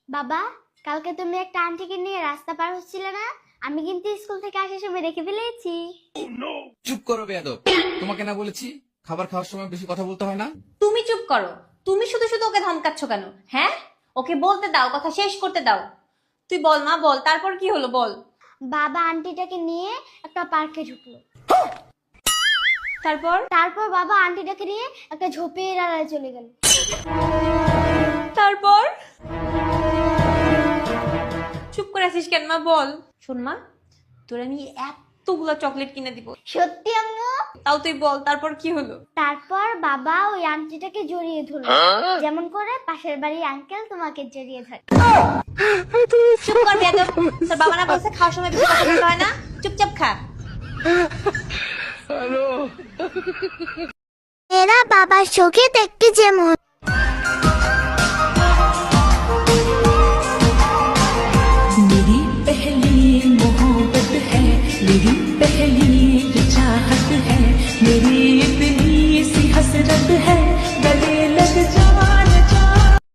বাবা, কালকে তুমি একটা আন্টিকে নিয়ে রাস্তা পার হচ্ছিলে না? আমি কিন্তু স্কুল থেকে আসার সময় দেখে ফেলেছি। চুপ করো বেয়াদব। তোমাকে না বলেছি খাবার খাওয়ার সময় বেশি কথা বলতে হয় না? তুমি চুপ করো। তুমি শুধু শুধু ওকে ধমকাচ্ছ কেন? হ্যাঁ, ওকে বলতে দাও, কথা শেষ করতে দাও। তুই বল মা, বল, তারপর কি হলো বল। বাবা আন্টিটাকে নিয়ে একটা পার্কে ঢুকলো। তারপর তারপর বাবা আন্টিটাকে নিয়ে একটা ঝোপের আড়ালে চলে গেল। তারপর চুপ করে আছিস কেন মা, বল। শোন মা, তোর আমি এতগুলা চকলেট কিনে দিব, সত্যি আম্মু? তাও তুই বল তারপর কি হলো। তারপর বাবা ওই আন্টিটাকে জড়িয়ে ধরলো, যেমন করে পাশের বাড়ির আঙ্কেল তোমাকে জড়িয়ে ধরে। চুপ কর বেয়াদব। তোর বাবা না বলছে খাওয়ার সময় বেশি কথা বলতে হয় না? চুপচাপ খা। এরা বাবার চোখে দেখতে যেমন,